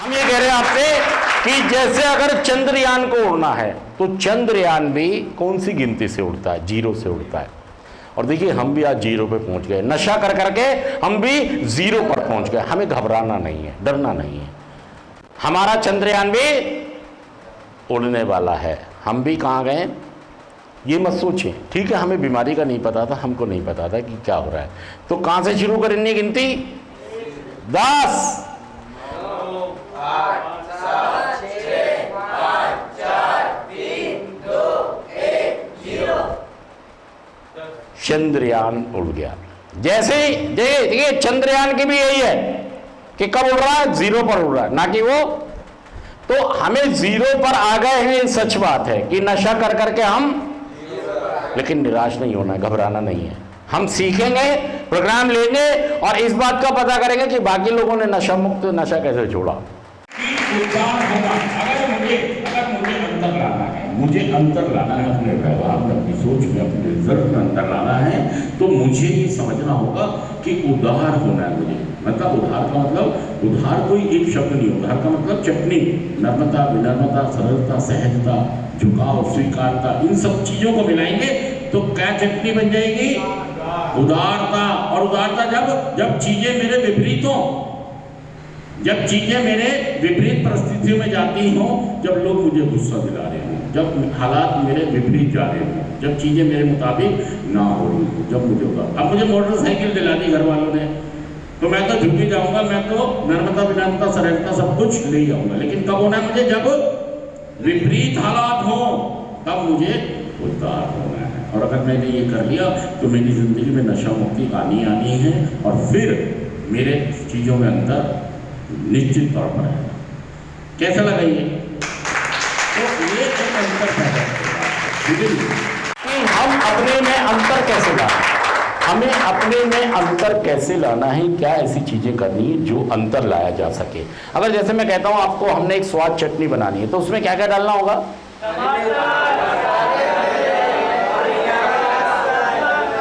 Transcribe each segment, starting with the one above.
हम ये कह रहे हैं आपसे कि जैसे अगर चंद्रयान को उड़ना है तो चंद्रयान भी कौन सी गिनती से उड़ता है? 0 से उड़ता है। और देखिए हम भी आज 0 पे पहुंच गए, नशा कर करके हम भी 0 पर पहुंच गए। हमें घबराना नहीं है, डरना नहीं है। हमारा चंद्रयान भी उड़ने वाला है। हम भी कहाँ गए ये मत सोचें, ठीक है? हमें बीमारी का नहीं पता था, हमको नहीं पता था कि क्या हो रहा है। तो कहाँ से शुरू करेंगे गिनती? 10, चंद्रयान उड़ गया। जैसे ही देखिए चंद्रयान की भी यही है कि कब उड़ रहा है? 0 पर उड़ रहा है, ना कि वो। तो हमें 0 पर आ गए हैं, ये सच बात है कि नशा कर करके हम, लेकिन निराश नहीं होना, घबराना नहीं है। हम सीखेंगे, प्रोग्राम लेंगे और इस बात का पता करेंगे कि बाकी लोगों ने नशा मुक्त नशा कैसे छोड़ा। मुझे अंतर लाना है अपने व्यवहार में, अपनी सोच में, अपने रिजल्ट में अंतर लाना है, तो मुझे ये समझना होगा कि उदार होना है मुझे। मतलब उदार का मतलब, उदार कोई एक शब्द नहीं होता। उदार का मतलब चटनी, नम्रता, विनम्रता, सरलता, सहजता, झुकाव, स्वीकारता, इन सब चीजों को मिलाएंगे तो क्या चटनी बन जाएगी? उदारता। और उदारता जब चीजें मेरे विपरीत हों, जब चीजें मेरे विपरीत परिस्थितियों में जाती हों, जब लोग मुझे गुस्सा दिला रहे हों, जब हालात मेरे विपरीत जा रहे हों, जब चीजें मेरे मुताबिक ना हो रही हो, जब मुझे अब मुझे मोटरसाइकिल दिला दी घर वालों ने, तो मैं तो झुक ही जाऊंगा, मैं तो नम्रता, विनम्रता, सरलता सब कुछ ले जाऊंगा। लेकिन कब होना है मुझे? जब विपरीत हालात हो, तब मुझे उदार होना है। और अगर मैंने ये कर लिया तो मेरी जिंदगी में नशा मुक्ति आनी है और फिर मेरे चीजों में अंतर निश्चित तौर पर है। कैसा लगा ये? तो ये एक अंतर पैदा कि हम अपने में अंतर कैसे लाना, हमें अपने में अंतर कैसे लाना है, क्या ऐसी चीजें करनी है जो अंतर लाया जा सके। अगर जैसे मैं कहता हूं आपको हमने एक स्वाद चटनी बनानी है तो उसमें क्या क्या डालना होगा?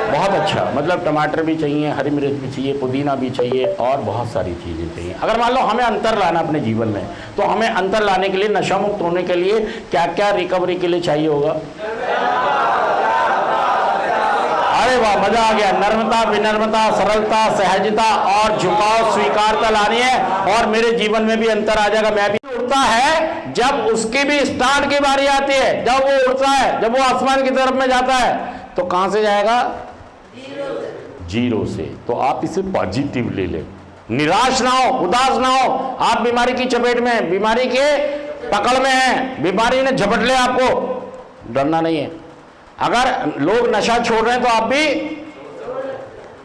बहुत अच्छा, मतलब टमाटर भी चाहिए, हरी मिर्च भी चाहिए, पुदीना भी चाहिए और बहुत सारी चीज़ें चाहिए। अगर मान लो हमें अंतर लाना अपने जीवन में, तो हमें अंतर लाने के लिए, नशा मुक्त होने के लिए क्या क्या रिकवरी के लिए चाहिए होगा? अरे वाह, मजा आ गया। नम्रता, विनम्रता, सरलता, सहजता और झुकाव, स्वीकारता लानी है और मेरे जीवन में भी अंतर आ जाएगा। मैं भी उड़ता है जब उसकी भी स्टार्ट की बारी आती है, जब वो उड़ता है, जब वो आसमान की तरफ में जाता है तो कहां से जाएगा? 0 से। तो आप इसे पॉजिटिव ले लें, निराश ना हो, उदास ना हो। आप बीमारी की चपेट में, बीमारी के पकड़ में हैं, बीमारी ने झपट लिया आपको, डरना नहीं है। अगर लोग नशा छोड़ रहे हैं तो आप भी,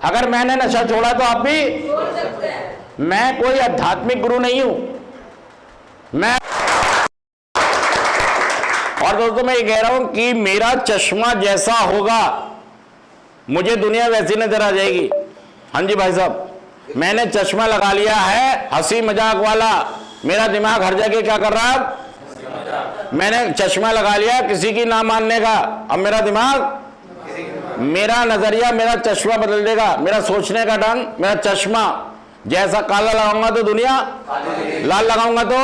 अगर मैंने नशा छोड़ा तो आप भी। मैं कोई आध्यात्मिक गुरु नहीं हूं मैं। और दोस्तों मैं ये कह रहा हूं कि मेरा चश्मा जैसा होगा मुझे दुनिया वैसी नजर आ जाएगी। हाँ जी भाई साहब, मैंने चश्मा लगा लिया है हंसी मजाक वाला, मेरा दिमाग हर जगह क्या कर रहा है? मैंने चश्मा लगा लिया किसी की ना मानने का, अब मेरा दिमाग, मेरा नजरिया, मेरा चश्मा बदल देगा, मेरा सोचने का ढंग, मेरा चश्मा। जैसा काला लगाऊंगा तो दुनिया, लाल लगाऊंगा तो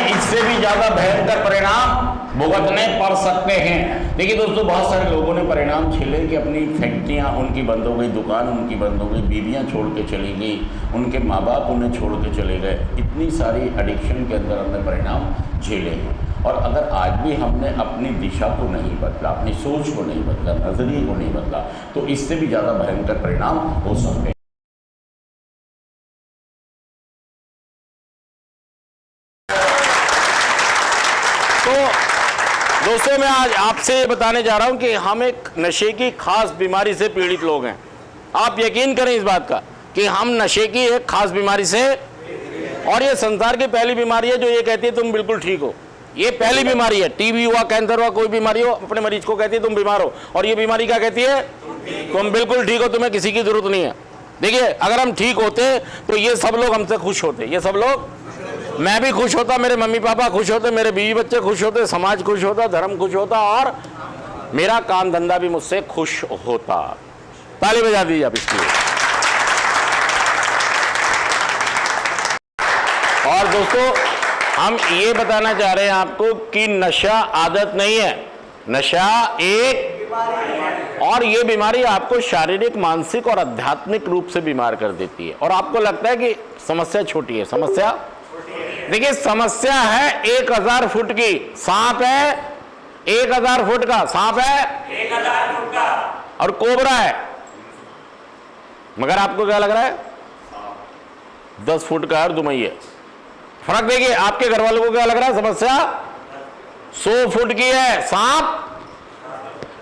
इससे भी ज्यादा भयंकर परिणाम भुगतने पड़ सकते हैं। देखिए दोस्तों, बहुत सारे लोगों ने परिणाम झेले कि अपनी फैक्ट्रियां उनकी बंद हो गई, दुकान उनकी बंद हो गई, बीवियां छोड़ के चली गई, उनके माँ बाप उन्हें छोड़ के चले गए। इतनी सारी एडिक्शन के अंदर हमने परिणाम झेले हैं। और अगर आज भी हमने अपनी दिशा को नहीं बदला, अपनी सोच को नहीं बदला, नजरिए को नहीं बदला, तो इससे भी ज़्यादा भयंकर परिणाम हो सकते हैं। दोस्तों मैं आज आपसे ये बताने जा रहा हूं कि हम एक नशे की खास बीमारी से पीड़ित लोग हैं। आप यकीन करें इस बात का कि हम नशे की एक खास बीमारी से, और ये संसार की पहली बीमारी है जो ये कहती है तुम बिल्कुल ठीक हो। ये पहली बीमारी है। टीबी हुआ, कैंसर हुआ, कोई बीमारी हो, अपने मरीज को कहती है तुम बीमार हो, और ये बीमारी क्या कहती है? तुम बिल्कुल ठीक हो, तुम्हें किसी की जरूरत नहीं है। देखिए अगर हम ठीक होते तो ये सब लोग हमसे खुश होते, ये सब लोग, मैं भी खुश होता, मेरे मम्मी पापा खुश होते, मेरे बीवी बच्चे खुश होते, समाज खुश होता, धर्म खुश होता और मेरा काम धंधा भी मुझसे खुश होता। ताली बजा दीजिए आप इसके लिए। और दोस्तों, हम ये बताना चाह रहे हैं आपको कि नशा आदत नहीं है, नशा एक, और ये बीमारी आपको शारीरिक, मानसिक और आध्यात्मिक रूप से बीमार कर देती है। और आपको लगता है कि समस्या छोटी है, समस्या देखिए, समस्या है 1000 फुट की, सांप है 1000 फुट का, सांप है 1000 फुट का, और कोबरा है, मगर आपको क्या लग रहा है 10 फुट का और दुमई है। फर्क देखिए, आपके घर वालों को क्या लग रहा है, समस्या 100 फुट की है, सांप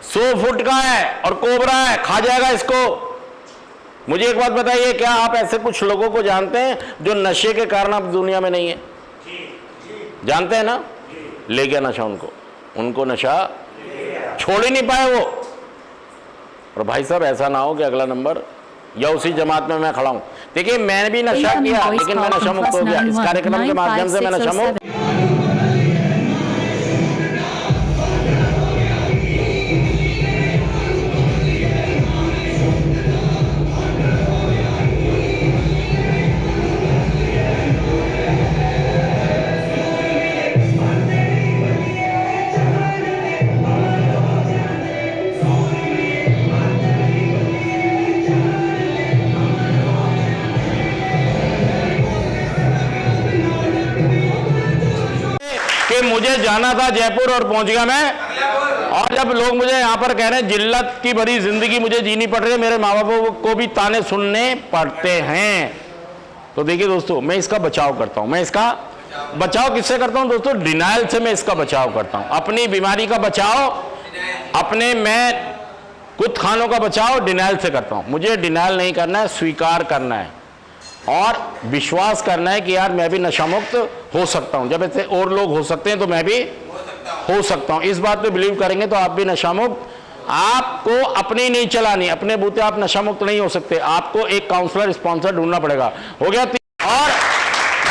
100 फुट का है और कोबरा है, खा जाएगा इसको। मुझे एक बात बताइए, क्या आप ऐसे कुछ लोगों को जानते हैं जो नशे के कारण अब दुनिया में नहीं है? जानते हैं ना? ले गया नशा उनको नशा छोड़ ही नहीं पाए वो। और भाई साहब, ऐसा ना हो कि अगला नंबर या उसी जमात में मैं खड़ा हूं। देखिए, मैंने भी नशा किया, लेकिन मैं नशा मुक्त हो गया। इस कार्यक्रम के माध्यम से मैं नशा मुक्त। मुझे जाना था जयपुर और पहुंच गया मैं, और जब लोग मुझे यहां पर कह रहे हैं जिल्लत की भरी जिंदगी मुझे जीनी पड़ रही है, मेरे माँ बापों को भी ताने सुनने पड़ते हैं, तो देखिए दोस्तों, मैं इसका बचाव करता हूं। मैं इसका बचाव किससे करता हूं दोस्तों? डिनाइल से मैं इसका बचाव करता हूं। अपनी बीमारी का बचाव, अपने मैं कुछ खानों का बचाव डिनाइल से करता हूं। मुझे डिनाइल नहीं करना है, स्वीकार करना है और विश्वास करना है कि यार मैं भी नशा मुक्त हो सकता हूं। जब ऐसे और लोग हो सकते हैं तो मैं भी हो सकता हूं। इस बात पे बिलीव करेंगे तो आप भी नशा मुक्त। आपको अपनी नहीं चलानी, अपने बूते आप नशा मुक्त नहीं हो सकते, आपको एक काउंसलर, स्पॉन्सर ढूंढना पड़ेगा। हो गया? और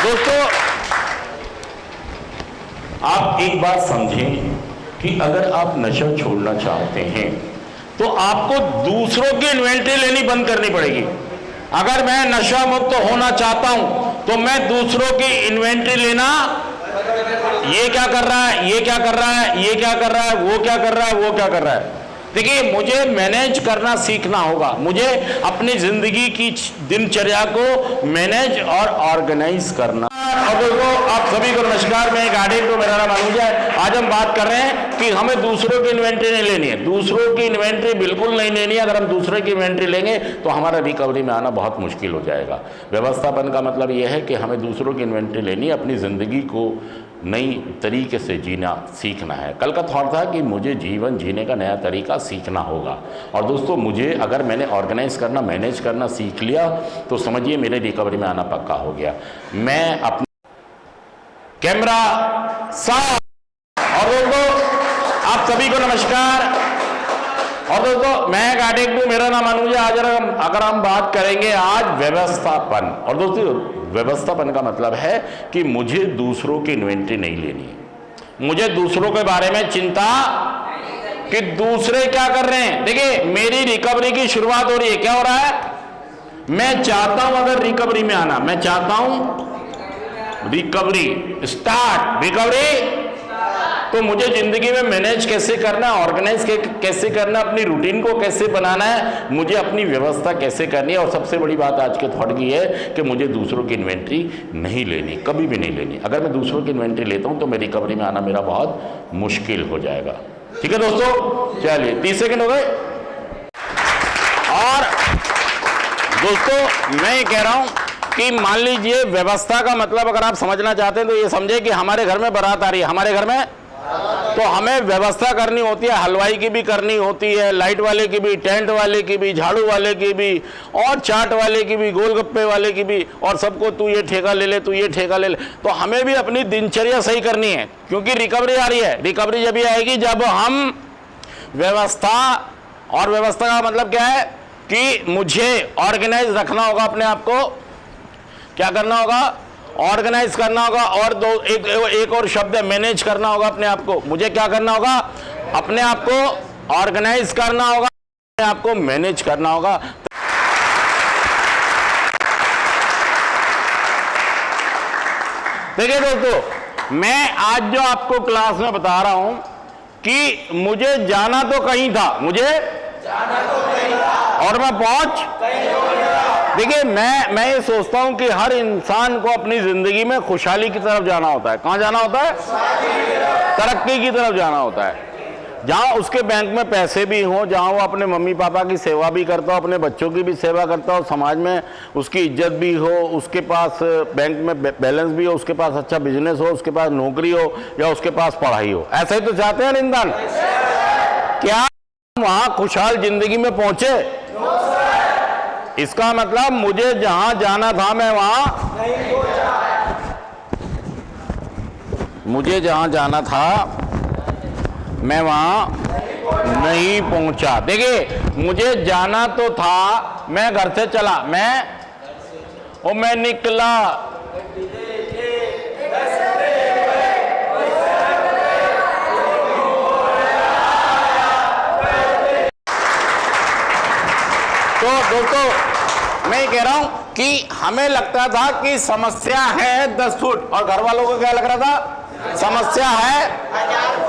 दोस्तों, आप एक बात समझें कि अगर आप नशा छोड़ना चाहते हैं तो आपको दूसरों की इन्वेंटरी लेनी बंद करनी पड़ेगी। अगर मैं नशा मुक्त होना चाहता हूं तो मैं दूसरों की इन्वेंटरी लेना, ये क्या कर रहा है, ये क्या कर रहा है, ये क्या कर रहा है, वो क्या कर रहा है, वो क्या कर रहा है। देखिए, मुझे मैनेज करना सीखना होगा। मुझे अपनी जिंदगी की दिनचर्या को मैनेज और ऑर्गेनाइज करना। और दोस्तों, आप सभी को नमस्कार। मैं गार्डियन तो मेरा नाम अनुज है। आज हम बात कर रहे हैं कि हमें दूसरों की इन्वेंटरी नहीं लेनी है। दूसरों की इन्वेंटरी बिल्कुल नहीं लेनी है। अगर हम दूसरे की इन्वेंटरी लेंगे तो हमारा रिकवरी में आना बहुत मुश्किल हो जाएगा। व्यवस्थापन का मतलब यह है कि हमें दूसरों की इन्वेंटरी लेनी है, अपनी ज़िंदगी को नई तरीके से जीना सीखना है। कल का थॉट था कि मुझे जीवन जीने का नया तरीका सीखना होगा। और दोस्तों, मुझे अगर मैंने ऑर्गेनाइज करना, मैनेज करना सीख लिया तो समझिए मेरे रिकवरी में आना पक्का हो गया। मैं अपना कैमरा साफ। और दोस्तों, आप सभी को नमस्कार। और दोस्तों, मैं गार्डियन टू, मेरा नाम अनुज है। आज अगर हम बात करेंगे आज व्यवस्थापन। और दोस्तों, व्यवस्थापन का मतलब है कि मुझे दूसरों की इन्वेंटरी नहीं लेनी है। मुझे दूसरों के बारे में चिंता कि दूसरे क्या कर रहे हैं। देखिए, मेरी रिकवरी की शुरुआत हो रही है। क्या हो रहा है? मैं चाहता हूं अगर रिकवरी में आना, मैं चाहता हूं रिकवरी स्टार्ट, रिकवरी, तो मुझे जिंदगी में मैनेज कैसे करना है, ऑर्गेनाइज कैसे करना है, अपनी रूटीन को कैसे बनाना है, मुझे अपनी व्यवस्था कैसे करनी है। और सबसे बड़ी बात आज के थॉट की है कि मुझे दूसरों की इन्वेंटरी नहीं लेनी, कभी भी नहीं लेनी। अगर मैं दूसरों की इन्वेंटरी लेता हूं तो मैं रिकवरी में आना मेरा बहुत मुश्किल हो जाएगा। ठीक है दोस्तों, चलिए 30 सेकेंड हो गए। और दोस्तों, मैं ये कह रहा हूं कि मान लीजिए व्यवस्था का मतलब अगर आप समझना चाहते हैं तो ये समझे कि हमारे घर में बारात आ रही है, हमारे घर में, तो हमें व्यवस्था करनी होती है। हलवाई की भी करनी होती है, लाइट वाले की भी, टेंट वाले की भी, झाड़ू वाले की भी, और चाट वाले की भी, गोलगप्पे वाले की भी, और सबको तू ये ठेका ले ले, तू ये ठेका ले ले। तो हमें भी अपनी दिनचर्या सही करनी है, क्योंकि रिकवरी आ रही है। रिकवरी जब भी आएगी जब हम व्यवस्था, और व्यवस्था का मतलब क्या है कि मुझे ऑर्गेनाइज रखना होगा अपने आप को। क्या करना होगा? ऑर्गेनाइज करना होगा। और एक और शब्द है, मैनेज करना होगा अपने आप को। मुझे क्या करना होगा? अपने आप को ऑर्गेनाइज करना होगा, आपको मैनेज करना होगा। देखिए दोस्तों, मैं आज जो आपको क्लास में बता रहा हूं कि मुझे जाना तो कहीं था, मुझे जाना तो कहीं था और मैं पहुंच देखिए, मैं ये सोचता हूं कि हर इंसान को अपनी जिंदगी में खुशहाली की तरफ जाना होता है। कहां जाना होता है? तरक्की की तरफ जाना होता है, जहां उसके बैंक में पैसे भी हों, जहां वो अपने मम्मी पापा की सेवा भी करता हो, अपने बच्चों की भी सेवा करता हो, समाज में उसकी इज्जत भी हो, उसके पास बैंक में बैलेंस भी हो, उसके पास अच्छा बिजनेस हो, उसके पास नौकरी हो या उसके पास पढ़ाई हो। ऐसा ही तो चाहते हैं इंसान। क्या वहां खुशहाल जिंदगी में पहुंचे? इसका मतलब मुझे जहां जाना था मैं वहां नहीं पहुंचा। मुझे जहां जाना था मैं वहां नहीं पहुंचा। देखिए, मुझे जाना तो था, मैं घर से चला, मैं निकला, तो दोस्तों मैं कह रहा हूं कि हमें लगता था कि समस्या है 10 फुट और घर वालों को क्या लग रहा था? समस्या है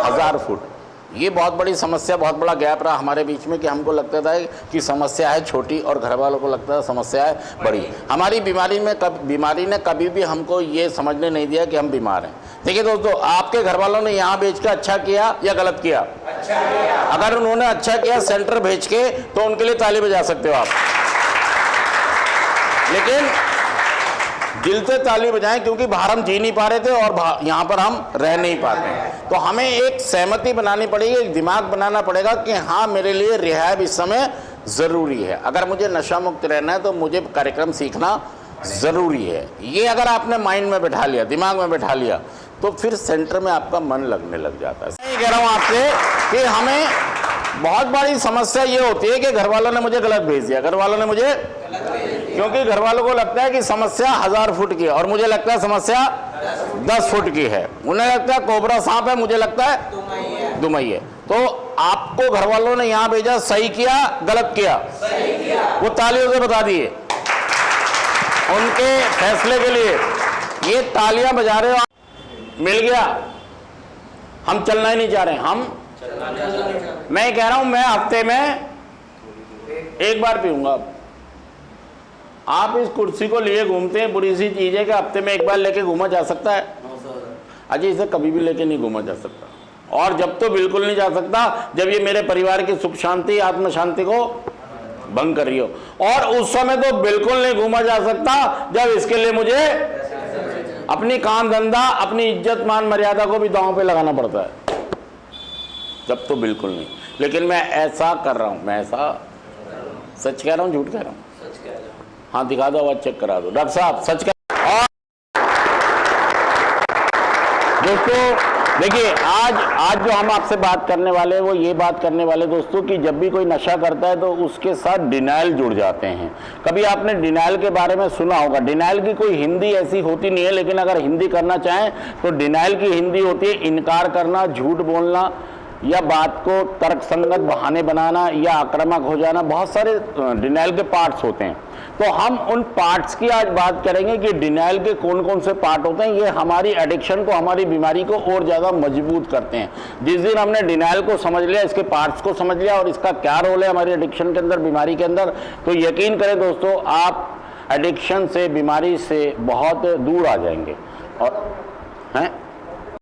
1000 फुट। ये बहुत बड़ी समस्या, बहुत बड़ा गैप रहा हमारे बीच में कि हमको लगता था कि समस्या है छोटी और घर वालों को लगता था समस्या है बड़ी। हमारी बीमारी ने कभी भी हमको ये समझने नहीं दिया कि हम बीमार हैं। देखिए दोस्तों, आपके घर वालों ने यहाँ भेज के अच्छा किया या गलत किया? अच्छा किया। अगर उन्होंने अच्छा किया सेंटर भेज के, तो उनके लिए ताली बजा सकते हो आप, लेकिन दिल से ताली बजाएं, क्योंकि बाहर हम जी नहीं पा रहे थे और यहाँ पर हम रह नहीं पाते। तो हमें एक सहमति बनानी पड़ेगी, एक दिमाग बनाना पड़ेगा कि हाँ, मेरे लिए रिहाब इस समय ज़रूरी है। अगर मुझे नशा मुक्त रहना है तो मुझे कार्यक्रम सीखना ज़रूरी है। ये अगर आपने माइंड में बैठा लिया, दिमाग में बैठा लिया, तो फिर सेंटर में आपका मन लगने लग जाता है। मैं कह रहा हूँ आपसे कि हमें बहुत बड़ी समस्या ये होती है कि घर वालों ने मुझे गलत भेज दिया, घर वालों ने मुझे, क्योंकि घर वालों को लगता है कि समस्या 1000 फुट की है और मुझे लगता है समस्या 10 फुट की है। उन्हें लगता है कोबरा सांप है, मुझे लगता है दुमई है। तो आपको घर वालों ने यहाँ भेजा, सही किया गलत किया? सही किया। वो तालियों से बता दिए उनके फैसले के लिए। ये तालियां बजा रहे हो, मिल गया। हम चलना ही नहीं चाह रहे, मैं कह रहा हूं मैं हफ्ते में एक बार पीऊंगा। आप इस कुर्सी को लिए घूमते हैं, बुरी सी चीज है कि हफ्ते में एक बार लेके घूमा जा सकता है? अजय, इसे कभी भी लेके नहीं घूमा जा सकता, और जब तो बिल्कुल नहीं जा सकता जब ये मेरे परिवार की सुख शांति, आत्म शांति को भंग कर रही हो, और उस समय तो बिल्कुल नहीं घूमा जा सकता जब इसके लिए मुझे अपनी काम धंधा, अपनी इज्जत मान मर्यादा को भी दांव पे लगाना पड़ता है, जब तो बिल्कुल नहीं। लेकिन मैं ऐसा कर रहा हूं, मैं ऐसा सच कह रहा हूं, झूठ कह रहा हूं? हाँ, दिखा दो, आवाज चेक करा दो। डॉक्टर साहब सच कह। और दोस्तों देखिए, आज जो हम आपसे बात करने वाले हैं वो ये बात करने वाले दोस्तों कि जब भी कोई नशा करता है तो उसके साथ डिनाइल जुड़ जाते हैं। कभी आपने डिनाइल के बारे में सुना होगा। डिनाइल की कोई हिंदी ऐसी होती नहीं है, लेकिन अगर हिंदी करना चाहें तो डिनाइल की हिंदी होती है इनकार करना, झूठ बोलना, या बात को तर्कसंगत बहाने बनाना, या आक्रामक हो जाना। बहुत सारे डिनाइल के पार्ट्स होते हैं। तो हम उन पार्ट्स की आज बात करेंगे कि डिनाइल के कौन कौन से पार्ट होते हैं। ये हमारी एडिक्शन को, हमारी बीमारी को और ज़्यादा मजबूत करते हैं। जिस दिन हमने डिनाइल को समझ लिया, इसके पार्ट्स को समझ लिया और इसका क्या रोल है हमारी एडिक्शन के अंदर, बीमारी के अंदर, तो यकीन करें दोस्तों, आप एडिक्शन से, बीमारी से बहुत दूर आ जाएंगे। और हैं